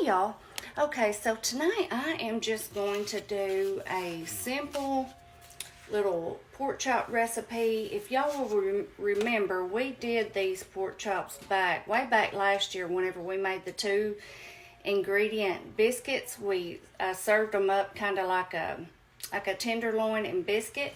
y'all. Okay, so tonight I am just going to do a simple little pork chop recipe. If y'all will remember, we did these pork chops way back last year whenever we made the 2 ingredient biscuits. We served them up kind of like a tenderloin and biscuit.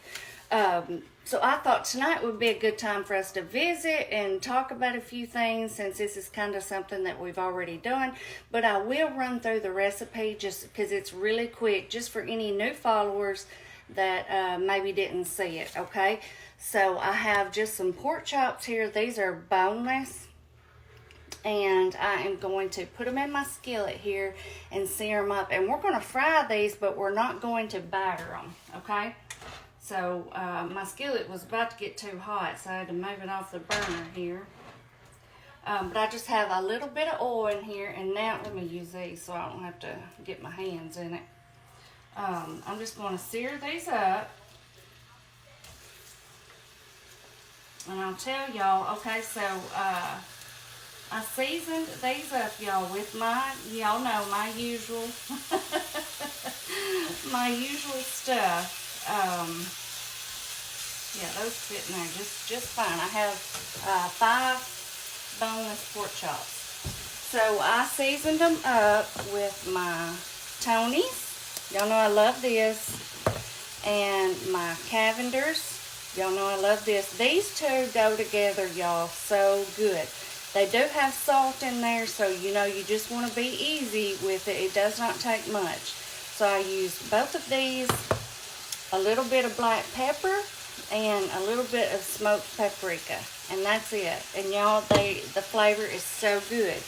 So I thought tonight would be a good time for us to visit and talk about a few things, since this is kind of something that we've already done. But I will run through the recipe just because it's really quick, just for any new followers that maybe didn't see it, okay? So I have just some pork chops here. These are boneless. And I am going to put them in my skillet here and sear them up. And we're going to fry these, but we're not going to batter them, okay? So my skillet was about to get too hot, so I had to move it off the burner here. But I just have a little bit of oil in here, and now let me use these so I don't have to get my hands in it. I'm just going to sear these up. And I'll tell y'all, okay, so I seasoned these up, y'all, with y'all know, my usual, my usual stuff. Yeah, those fit in there just fine. I have 5 boneless pork chops. So I seasoned them up with my Tony's. Y'all know I love this. And my Cavenders. Y'all know I love this. These two go together, y'all, so good. They do have salt in there, so you know you just want to be easy with it. It does not take much. So I used both of these, a little bit of black pepper, and a little bit of smoked paprika, and that's it. And y'all, the flavor is so good.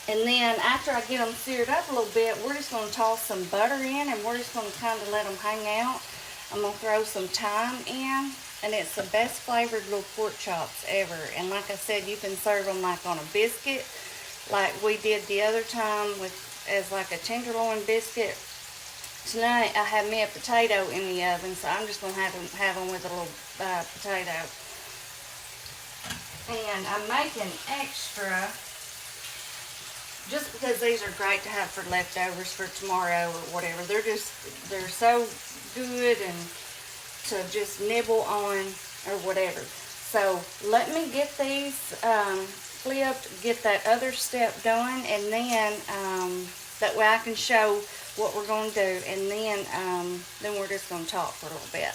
And then after I get them seared up a little bit, we're just going to toss some butter in, and we're just going to kind of let them hang out. I'm going to throw some thyme in, and it's the best flavored little pork chops ever. And like I said, you can serve them like on a biscuit, like we did the other time as like a tenderloin biscuit. Tonight I have me a potato in the oven, so I'm just going to have them with a little potato. And I'm making extra just because these are great to have for leftovers for tomorrow or whatever. They're so good and to just nibble on or whatever. So let me get these flipped, get that other step done, and then that way I can show what we're going to do, and then we're just going to talk for a little bit.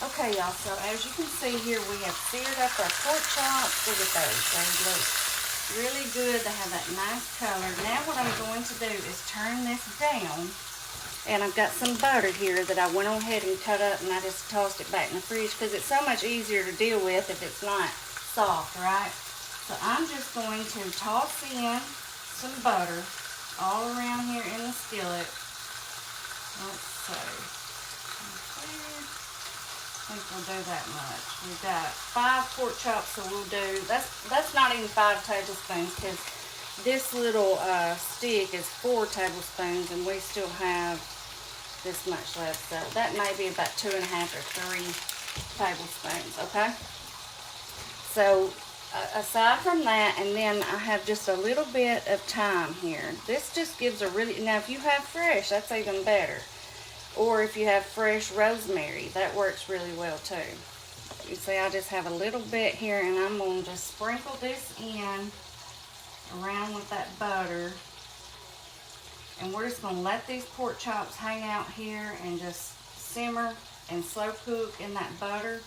Okay, y'all, so as you can see here, we have seared up our pork chops. Look at those. They look really good. They have that nice color. Now what I'm going to do is turn this down, and I've got some butter here that I went on ahead and cut up, and I just tossed it back in the fridge because it's so much easier to deal with if it's not soft, right? So I'm just going to toss in some butter all around here in the skillet. Let's see. I think we'll do that much. We've got 5 pork chops, so we'll do, that's not even 5 tablespoons, because this little stick is 4 tablespoons, and we still have this much left. So that may be about 2.5 or 3 tablespoons, okay? So aside from that, and then I have just a little bit of thyme here. This just gives a really, now if you have fresh, that's even better. Or if you have fresh rosemary, that works really well too. You see, I just have a little bit here, and I'm going to just sprinkle this in around with that butter. And we're just going to let these pork chops hang out here and just simmer and slow cook in that butter.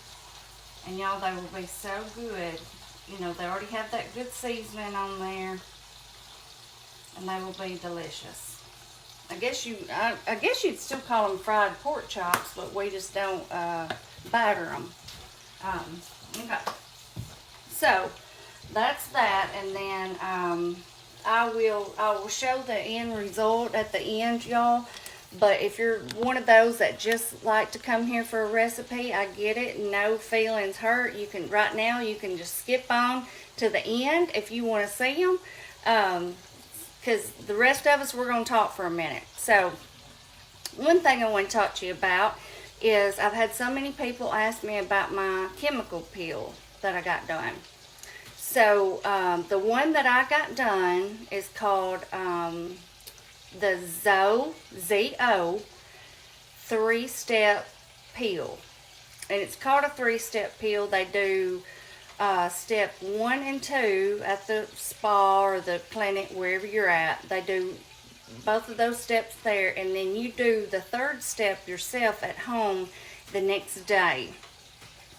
And y'all, they will be so good. You know, they already have that good seasoning on there, and they will be delicious. I guess you'd still call them fried pork chops, but we just don't batter them. Okay. So that's that, and then I will show the end result at the end, y'all. But if you're one of those that just like to come here for a recipe, I get it. No feelings hurt. You can, right now, you can just skip on to the end if you want to see them. Because the rest of us, we're going to talk for a minute. So one thing I want to talk to you about is I've had so many people ask me about my chemical peel that I got done. So the one that I got done is called the ZO 3-step peel. And it's called a 3-step peel. They do step 1 and 2 at the spa or the clinic, wherever you're at. They do both of those steps there, and then you do the 3rd step yourself at home the next day.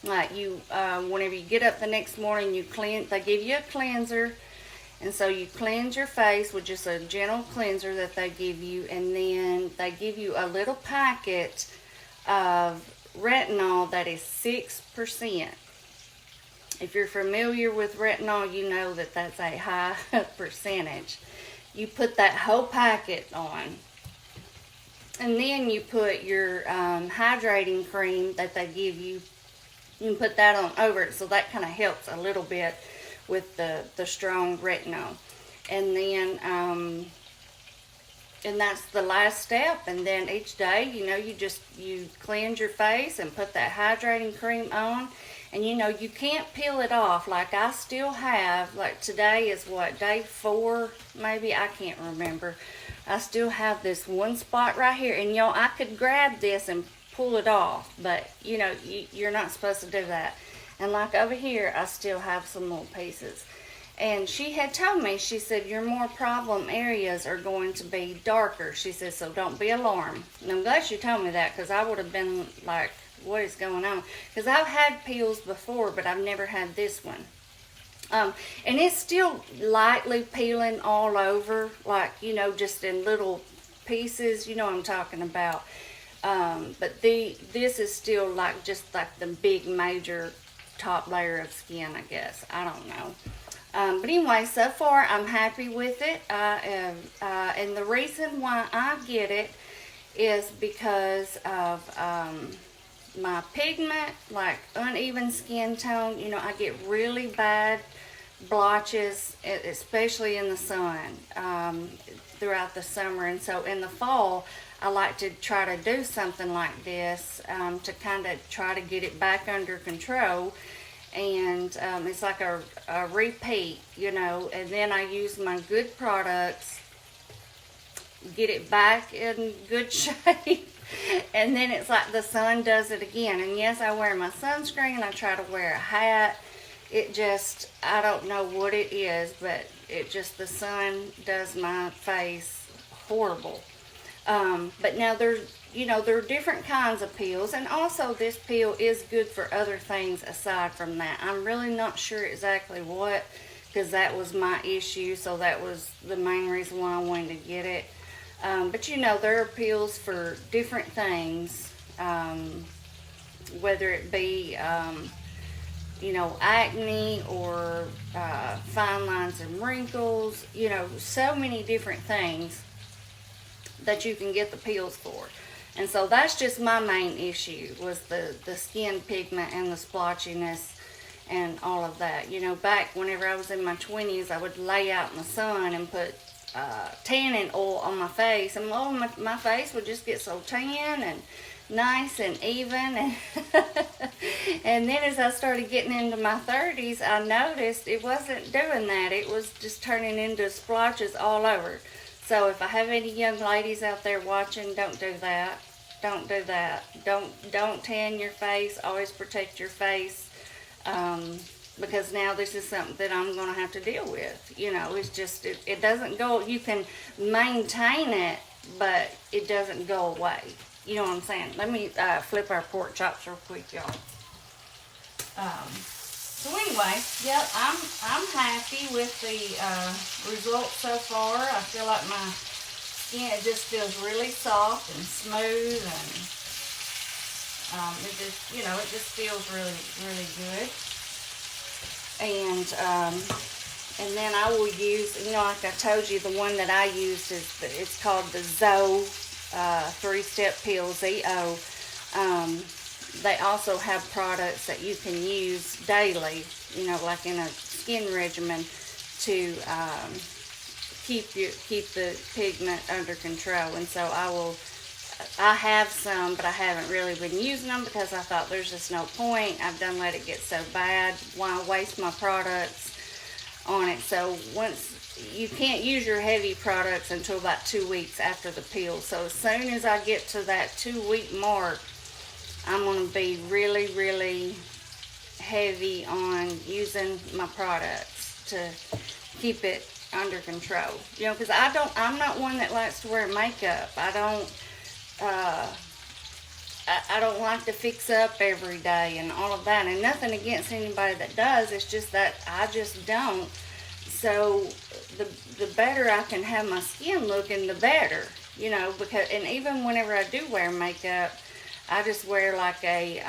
Like you, whenever you get up the next morning, you cleanse. They give you a cleanser, and so you cleanse your face with just a gentle cleanser that they give you, and then they give you a little packet of retinol that is 6%. If you're familiar with retinol, you know that that's a high percentage. You put that whole packet on, and then you put your hydrating cream that they give you. You can put that on over it, so that kind of helps a little bit with the strong retinol. And then, and that's the last step. And then each day, you know, you cleanse your face and put that hydrating cream on. And you know, you can't peel it off. Like I still have, like today is what, day 4, maybe? I can't remember. I still have this one spot right here. And y'all, I could grab this and pull it off, but you know, you're not supposed to do that. And like over here, I still have some little pieces. And she had told me, she said, your more problem areas are going to be darker. She said, so don't be alarmed. And I'm glad she told me that, because I would have been like, what is going on? Because I've had peels before, but I've never had this one. And it's still lightly peeling all over, like, you know, just in little pieces. You know what I'm talking about. But this is still like just like the big major top layer of skin, I guess. I don't know. But anyway, so far I'm happy with it. And the reason why I get it is because of my pigment, like uneven skin tone. You know, I get really bad blotches, especially in the sun, throughout the summer. And so in the fall, I like to try to do something like this to kind of try to get it back under control. And it's like a repeat, you know. And then I use my good products, get it back in good shape. And then it's like the sun does it again. And yes, I wear my sunscreen. I try to wear a hat. It just, I don't know what it is, but it just, the sun does my face horrible. But now there's, you know, there are different kinds of peels, and also this peel is good for other things aside from that. I'm really not sure exactly what, because that was my issue, so that was the main reason why I wanted to get it. But you know, there are peels for different things, whether it be, you know, acne or fine lines and wrinkles, you know, so many different things that you can get the peels for. And so that's just my main issue, was the skin pigment and the splotchiness and all of that. You know, back whenever I was in my 20s, I would lay out in the sun and put tanning oil on my face, and oh, my face would just get so tan and nice and even. And and then as I started getting into my 30s, I noticed it wasn't doing that. It was just turning into splotches all over. So if I have any young ladies out there watching, don't do that. Don't do that. Don't tan your face. Always protect your face. Because now this is something that I'm going to have to deal with. You know, it's just, it doesn't go, you can maintain it, but it doesn't go away. You know what I'm saying? Let me flip our pork chops real quick, y'all. So anyway, yeah, I'm happy with the results so far. I feel like my skin, it just feels really soft and smooth, and it just, you know, it just feels really, really good. And then I will use, you know, like I told you, the one that I used is it's called the ZO 3-step peel, ZO. They also have products that you can use daily, you know, like in a skin regimen, to keep the pigment under control. And so I have some, but I haven't really been using them because I thought there's just no point. I've done let it get so bad. Why waste my products? on it. So once you can't use your heavy products until about 2 weeks after the peel. So as soon as I get to that 2-week mark, I'm going to be really, really heavy on using my products to keep it under control. You know, because I'm not one that likes to wear makeup. I don't like to fix up every day and all of that. And nothing against anybody that does. It's just that I just don't. So the better I can have my skin looking, the better. You know, because, and even whenever I do wear makeup, I just wear like a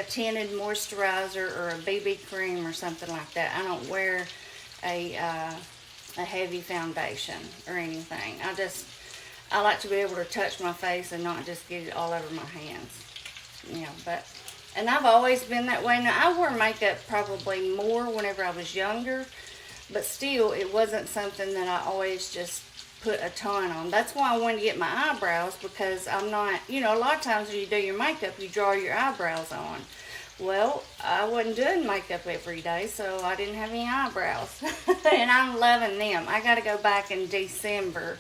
tinted moisturizer or a BB cream or something like that. I don't wear a heavy foundation or anything. I like to be able to touch my face and not just get it all over my hands. You know, and I've always been that way. Now, I wore makeup probably more whenever I was younger, but still, it wasn't something that I always just put a ton on. That's why I wanted to get my eyebrows, because I'm not, you know, a lot of times when you do your makeup, you draw your eyebrows on. Well, I wasn't doing makeup every day, so I didn't have any eyebrows. And I'm loving them. I got to go back in December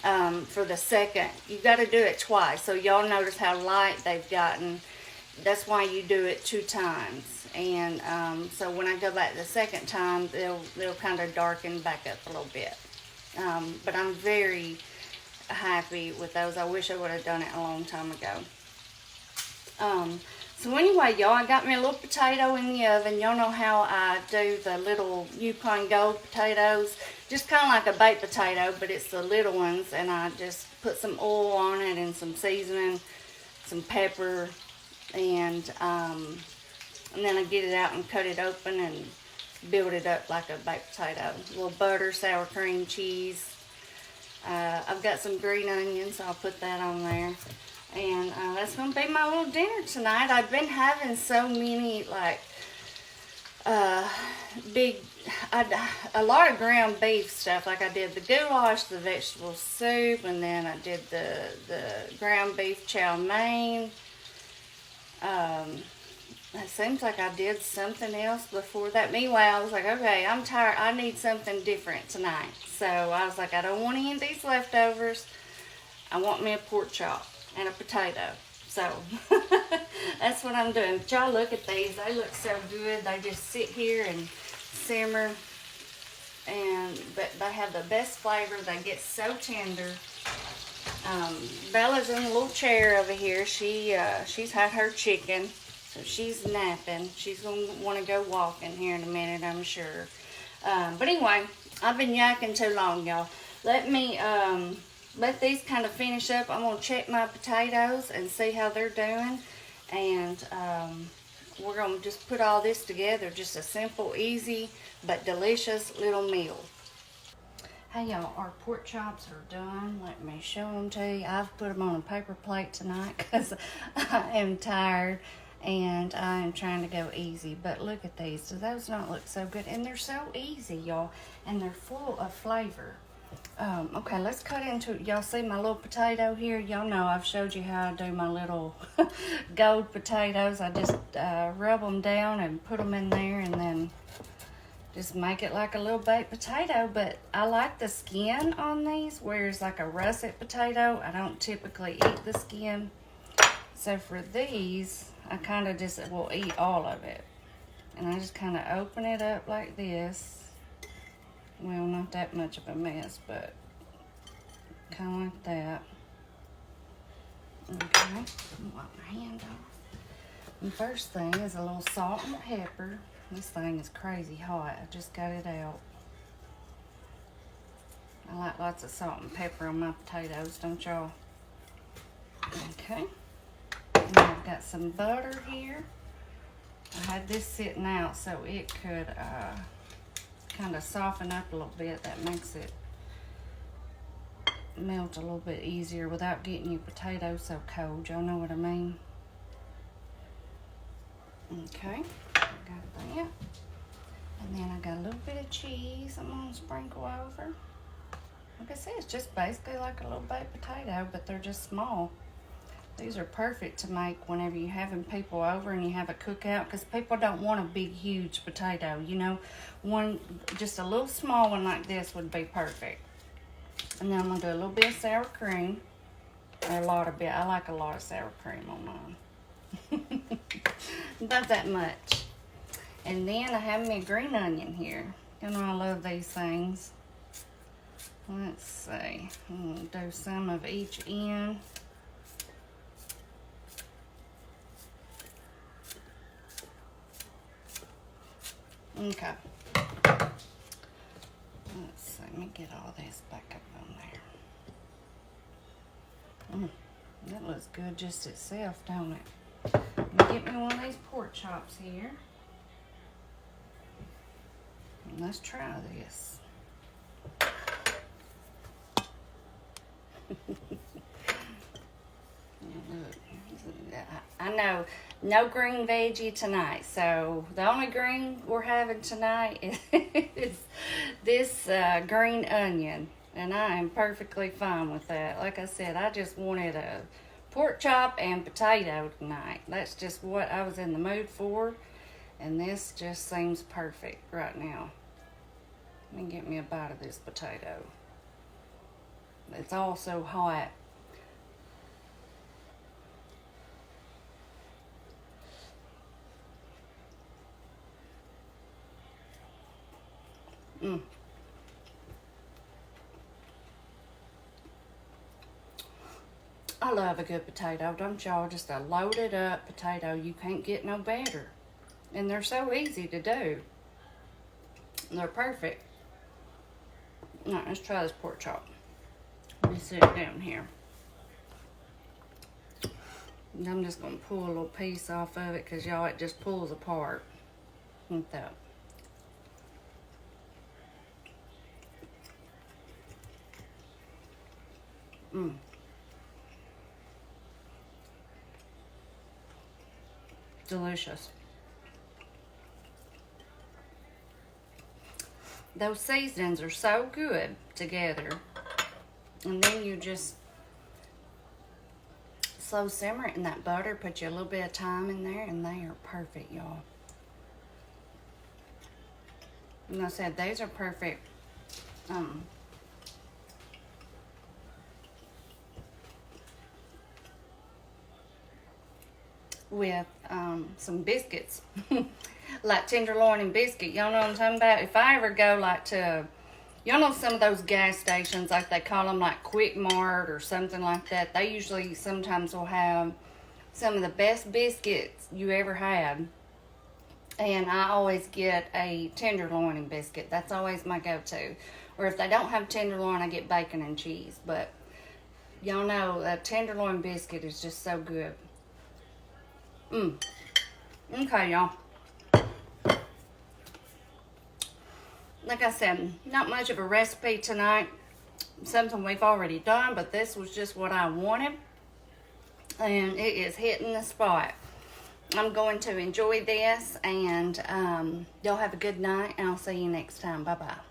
for the second. You got to do it twice, so y'all notice how light they've gotten. That's why you do it 2 times. And so when I go back the second time, they'll kind of darken back up a little bit. But I'm very happy with those. I wish I would have done it a long time ago. So anyway, y'all, I got me a little potato in the oven. Y'all know how I do the little Yukon Gold potatoes. Just kind of like a baked potato, but it's the little ones. And I just put some oil on it and some seasoning, some pepper, and then I get it out and cut it open and build it up like a baked potato. A little butter, sour cream, cheese. I've got some green onions, so I'll put that on there. And that's going to be my little dinner tonight. I've been having so many, like, a lot of ground beef stuff. Like I did the goulash, the vegetable soup, and then I did the ground beef chow mein. It seems like I did something else before that. Meanwhile, I was like, okay, I'm tired. I need something different tonight. So I was like, I don't want any of these leftovers. I want me a pork chop and a potato. So that's what I'm doing. But y'all look at these. They look so good. They just sit here and simmer. But they have the best flavor. They get so tender. Bella's in a little chair over here. She's had her chicken. So she's napping. She's going to want to go walking here in a minute, I'm sure. But anyway, I've been yakking too long, y'all. Let me let these kind of finish up. I'm going to check my potatoes and see how they're doing. And we're going to just put all this together. Just a simple, easy, but delicious little meal. Hey y'all, our pork chops are done. Let me show them to you. I've put them on a paper plate tonight because I am tired. And I am trying to go easy. But look at these. Do those not look so good? And they're so easy, y'all. And they're full of flavor. Okay, let's cut into it. Y'all see my little potato here? Y'all know I've showed you how I do my little gold potatoes. I just rub them down and put them in there. And then just make it like a little baked potato. But I like the skin on these. Whereas like a russet potato, I don't typically eat the skin. So for these, I kind of just will eat all of it. And I just kind of open it up like this. Well, not that much of a mess, but kind of like that. Okay, wipe my hand off. The first thing is a little salt and pepper. This thing is crazy hot. I just got it out. I like lots of salt and pepper on my potatoes, don't y'all? Okay. And I've got some butter here. I had this sitting out so it could kind of soften up a little bit. That makes it melt a little bit easier without getting your potatoes so cold. Y'all know what I mean? Okay, I got that. And then I got a little bit of cheese I'm going to sprinkle over. Like I said, it's just basically like a little baked potato, but they're just small. These are perfect to make whenever you're having people over and you have a cookout, because people don't want a big, huge potato. You know, just a little small one like this would be perfect. And then I'm going to do a little bit of sour cream. Or a lot of bit. I like a lot of sour cream on mine. About that much. And then I have me a green onion here. You know, I love these things. Let's see. I'm going to do some of each end. Okay. Let's see. Let me get all this back up on there. That looks good just itself, don't it? Let me get me one of these pork chops here. And let's try this. I know, no green veggie tonight, so the only green we're having tonight is this green onion, and I am perfectly fine with that. Like I said, I just wanted a pork chop and potato tonight. That's just what I was in the mood for, and this just seems perfect right now. Let me get me a bite of this potato. It's all so hot. I love a good potato, don't y'all? Just a loaded up potato. You can't get no better. And they're so easy to do. They're perfect. All right, let's try this pork chop. Let me sit it down here. And I'm just going to pull a little piece off of it because, y'all, it just pulls apart. Like that. Delicious. Those seasonings are so good together. And then you just slow simmer it in that butter. Put you a little bit of thyme in there, and they are perfect, y'all. And I said, these are perfect. With some biscuits. Like tenderloin and biscuit. Y'all know what I'm talking about? If I ever go like to, y'all know some of those gas stations, like they call them like Quick Mart or something like that, they usually sometimes will have some of the best biscuits you ever had. And I always get a tenderloin and biscuit. That's always my go-to. Or if they don't have tenderloin, I get bacon and cheese. But y'all know a tenderloin biscuit is just so good. Okay, y'all. Like I said, not much of a recipe tonight. Something we've already done, but this was just what I wanted. And it is hitting the spot. I'm going to enjoy this, and y'all have a good night, and I'll see you next time. Bye-bye.